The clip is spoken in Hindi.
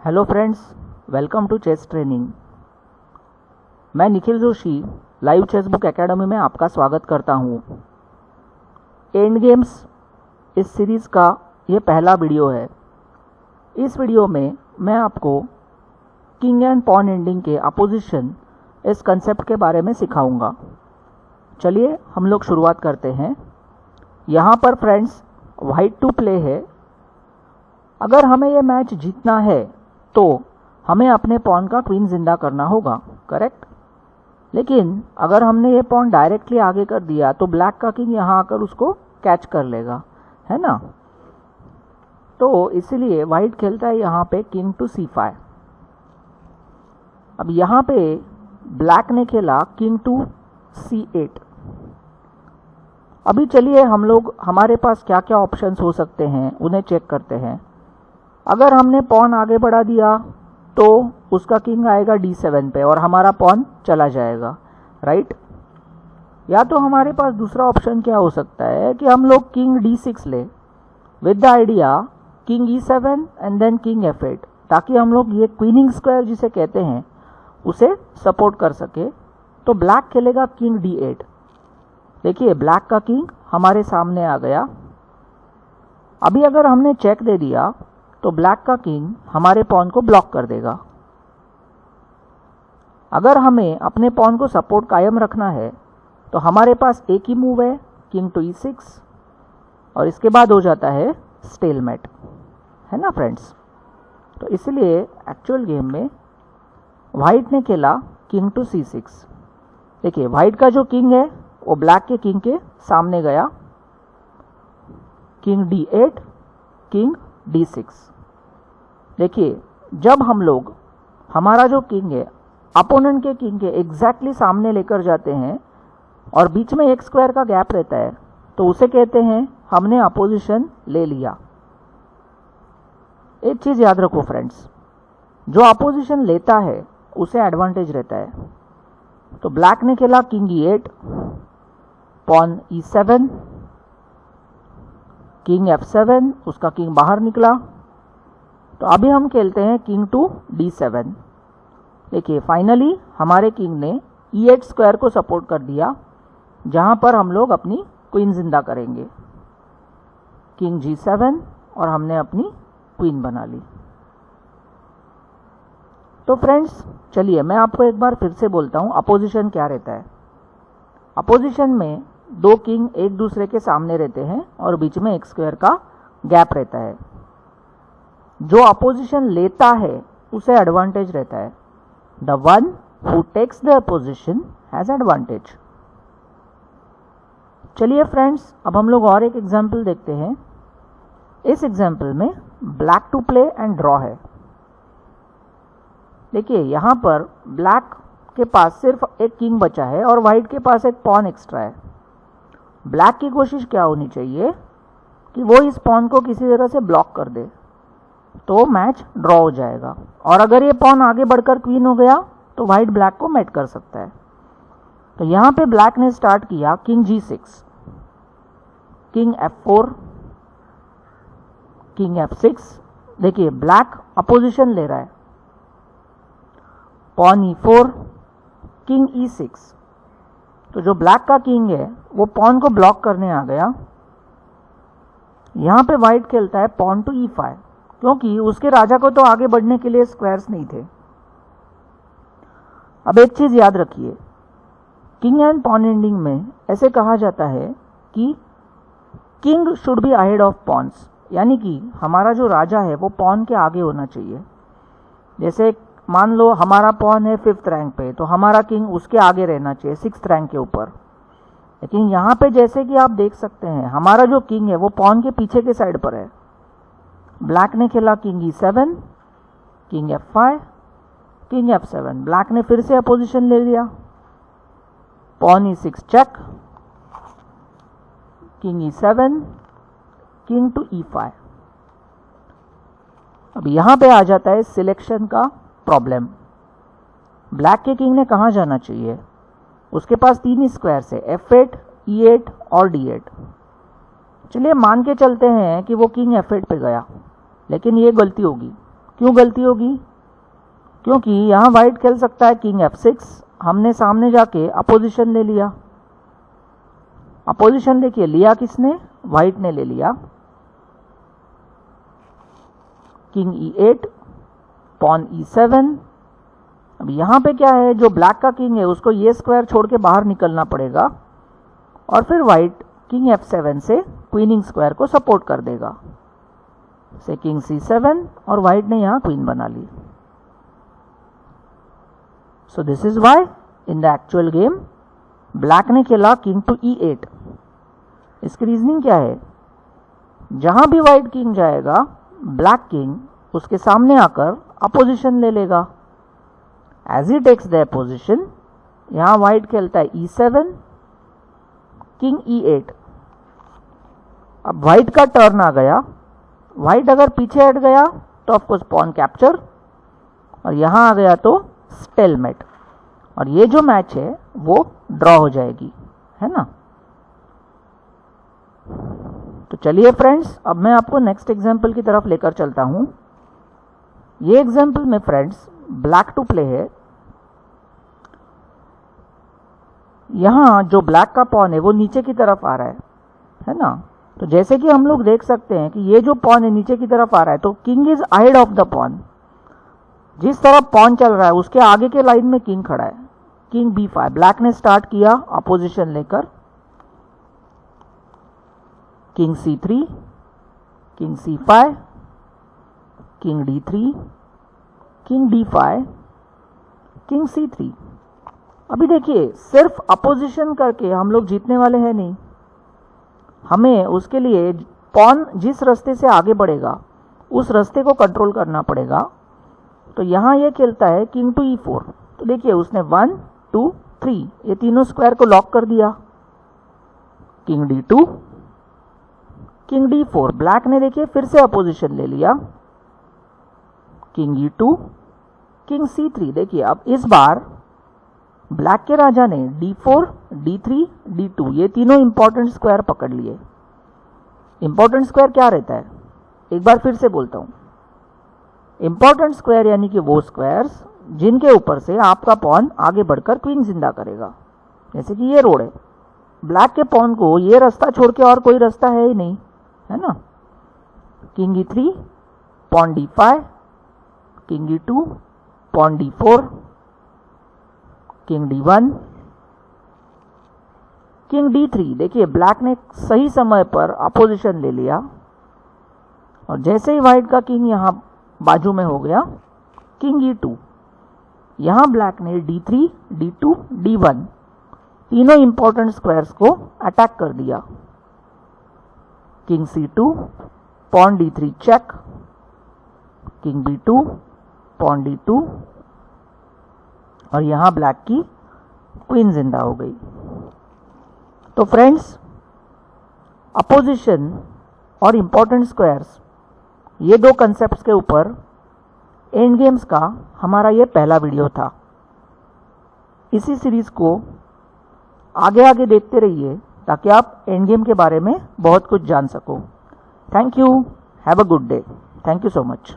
Hello friends, welcome to chess training. मैं Nikhil Joshi live chess book academy में आपका स्वागत करता हूँ। एंड गेम्स इस सीरीज़ का ये पहला वीडियो है। इस वीडियो में मैं आपको किंग एंड पॉन एंडिंग के अपोजिशन इस कंसेप्ट के बारे में सिखाऊंगा। चलिए हम लोग शुरुआत करते हैं। यहाँ पर फ्रेंड्स वाइट टू प्ले है। अगर हमें ये मैच जीतना है तो हमें अपने पॉन का क्वीन जिंदा करना होगा, करेक्ट। लेकिन अगर हमने ये पॉन डायरेक्टली आगे कर दिया तो ब्लैक का किंग यहाँ आकर उसको कैच कर लेगा, है ना। तो इसीलिए वाइट खेलता है यहाँ पे किंग टू c5। अब यहाँ पे ब्लैक ने खेला किंग टू c8। अभी चलिए हम लोग हमारे पास क्या क्या ऑप्शंस हो सकते हैं उन्हें चेक करते हैं। अगर हमने पॉन आगे बढ़ा दिया तो उसका किंग आएगा d7 पे और हमारा पॉन चला जाएगा, राइट। या तो हमारे पास दूसरा ऑप्शन क्या हो सकता है कि हम लोग किंग d6 ले with the idea king e7 and then king f8, ताकि हम लोग ये क्वीनिंग स्क्वायर जिसे कहते हैं उसे सपोर्ट कर सके। तो ब्लैक खेलेगा किंग d8। देखिए ब्लैक का किंग हमारे सामने आ गया। अभी अगर हमने चेक दे दिया तो ब्लैक का किंग हमारे पॉन को ब्लॉक कर देगा। अगर हमें अपने पॉन को सपोर्ट कायम रखना है तो हमारे पास एक ही मूव है, किंग टू e6, और इसके बाद हो जाता है स्टेलमेट, है ना फ्रेंड्स। तो इसलिए एक्चुअल गेम में वाइट ने खेला किंग टू c6। देखिए वाइट का जो किंग है वो ब्लैक के किंग के सामने गया। King d8, king d6। देखिए जब हम लोग हमारा जो किंग है अपोनेंट के किंग के एग्जैक्टली सामने लेकर जाते हैं और बीच में एक स्क्वायर का गैप रहता है तो उसे कहते हैं हमने अपोजिशन ले लिया। एक चीज याद रखो फ्रेंड्स, जो अपोजिशन लेता है उसे एडवांटेज रहता है। तो ब्लैक ने खेला king e8, pawn e7, king f7, उसका किंग बाहर निकला। तो अभी हम खेलते हैं किंग टू d7। देखिए फाइनली हमारे किंग ने e8 स्क्वायर को सपोर्ट कर दिया, जहां पर हम लोग अपनी क्वीन जिंदा करेंगे। किंग g7 और हमने अपनी क्वीन बना ली। तो फ्रेंड्स चलिए मैं आपको एक बार फिर से बोलता हूं अपोजिशन क्या रहता है। अपोजिशन में दो किंग एक दूसरे के सामने रहते हैं और बीच में एक स्क्वायर का गैप रहता है। जो अपोजिशन लेता है उसे एडवांटेज रहता है। The one who takes the opposition has advantage. चलिए फ्रेंड्स अब हम लोग और एक एग्जाम्पल देखते हैं। इस एग्जाम्पल में black to play and draw है। देखिए यहां पर ब्लैक के पास सिर्फ एक किंग बचा है और वाइट के पास एक पॉन एक्स्ट्रा है। ब्लैक की कोशिश क्या होनी चाहिए कि वो इस पॉन को किसी तरह से ब्लॉक कर दे, तो मैच ड्रॉ हो जाएगा। और अगर ये पॉन आगे बढ़कर क्वीन हो गया तो वाइट ब्लैक को मैट कर सकता है। तो यहां पे ब्लैक ने स्टार्ट किया king g6, king f4, king f6। देखिए ब्लैक अपोजिशन ले रहा है, पॉन e4, किंग e6। तो जो ब्लैक का किंग है वो पॉन को ब्लॉक करने आ गया। यहां पे वाइट खेलता है पॉन टू e5, क्योंकि उसके राजा को तो आगे बढ़ने के लिए स्क्वायर्स नहीं थे। अब एक चीज याद रखिए, किंग एंड पॉन एंडिंग में ऐसे कहा जाता है कि king should be ahead of pawns, यानी कि हमारा जो राजा है वो पॉन के आगे होना चाहिए। जैसे मान लो हमारा पॉन है 5th रैंक पे, तो हमारा किंग उसके आगे रहना चाहिए 6th रैंक के ऊपर। लेकिन यहाँ पे जैसे कि आप देख सकते हैं हमारा जो किंग है वो पॉन के पीछे के साइड पर है। ब्लैक ने खेला king e7, king f5, king f7। Black ने फिर से अपोजिशन ले लिया, pawn e6 check, king e7, king to e5। अब यहां पे आ जाता है सिलेक्शन का प्रॉब्लम। ब्लैक के किंग ने कहां जाना चाहिए? उसके पास 3 स्क्वायर्स है, f8, e8 और d8। चलिए मान के चलते हैं कि वो किंग f8 पे गया, लेकिन ये गलती होगी क्यों गलती होगी? क्योंकि यहाँ वाइट खेल सकता है किंग F6, हमने सामने जाके अपोजिशन ले लिया। अपोजिशन देखिए लिया किसने? वाइट ने ले लिया। King E8, pawn E7। अब यहाँ पे क्या है, जो ब्लैक का किंग है उसको ये स्क्वायर छोड़ के बाहर निकलना पड़ेगा और फिर वाइट किंग F7 से क्वीनिंग स्क्वायर को सपोर्ट कर देगा। से किंग C7 और वाइट ने यहाँ क्वीन बना ली। So this is why in the actual game black ने खेला किंग टू E8। इसकी रीजनिंग क्या है? जहां भी वाइट किंग जाएगा ब्लैक किंग उसके सामने आकर अपोजिशन ले लेगा। As he takes the position, यहां वाइट खेलता है E7, किंग E8। अब वाइट का टर्न आ गया। वाइट अगर पीछे हट गया तो ऑफकोर्स पॉन कैप्चर, और यहां आ गया तो स्टेलमेट, और ये जो मैच है वो ड्रॉ हो जाएगी, है ना। तो चलिए फ्रेंड्स, अब मैं आपको नेक्स्ट एग्जांपल की तरफ लेकर चलता हूं। ये एग्जांपल में फ्रेंड्स ब्लैक टू प्ले है। यहां जो ब्लैक का पॉन है वो नीचे की तरफ आ रहा है ना। तो जैसे कि हम लोग देख सकते हैं कि ये जो पॉन है नीचे की तरफ आ रहा है, तो king is ahead of the pawn. जिस तरफ पॉन चल रहा है उसके आगे के लाइन में किंग खड़ा है। किंग B5, ब्लैक ने स्टार्ट किया अपोजिशन लेकर। King C3, king C5, king D3, king D5, king C3। अभी देखिए, सिर्फ अपोजिशन करके हम लोग जीतने वाले हैं नहीं। हमें उसके लिए पॉन जिस रास्ते से आगे बढ़ेगा उस रास्ते को कंट्रोल करना पड़ेगा। तो यहां ये खेलता है किंग टू E4। तो देखिए उसने 1, 2, 3 ये तीनों स्क्वायर को लॉक कर दिया। King D2, king D4, black ने देखिए फिर से अपोजिशन ले लिया। King E2, king C3। देखिए अब इस बार ब्लैक के राजा ने D4, D3, D2 ये तीनों इंपॉर्टेंट स्क्वायर पकड़ लिए। इंपॉर्टेंट स्क्वायर क्या रहता है? एक बार फिर से बोलता हूं, इंपॉर्टेंट स्क्वायर यानी कि वो स्क्वायर्स जिनके ऊपर से आपका पॉन आगे बढ़कर क्वीन जिंदा करेगा। जैसे कि ये रोड है, ब्लैक के पॉन को ये रास्ता छोड़ के और कोई रास्ता है ही नहीं, है ना। King E3, pawn D5, king E2, pawn D4, king D1, king D3। देखिए ब्लैक ने सही समय पर अपोजिशन ले लिया, और जैसे ही व्हाइट का किंग यहां बाजू में हो गया, किंग E2। यहां ब्लैक ने D3, D2, D1 तीनों इंपॉर्टेंट स्क्वायर्स को अटैक कर दिया। King C2, pawn D3 check, king B2, pawn D2, और यहां ब्लैक की क्वीन जिंदा हो गई। तो फ्रेंड्स, अपोजिशन और इंपॉर्टेंट स्क्वायर्स ये दो कंसेप्ट्स के ऊपर एंड गेम्स का हमारा ये पहला वीडियो था। इसी सीरीज को आगे आगे देखते रहिए ताकि आप एंड गेम के बारे में बहुत कुछ जान सको। Thank you, have a good day, thank you so much.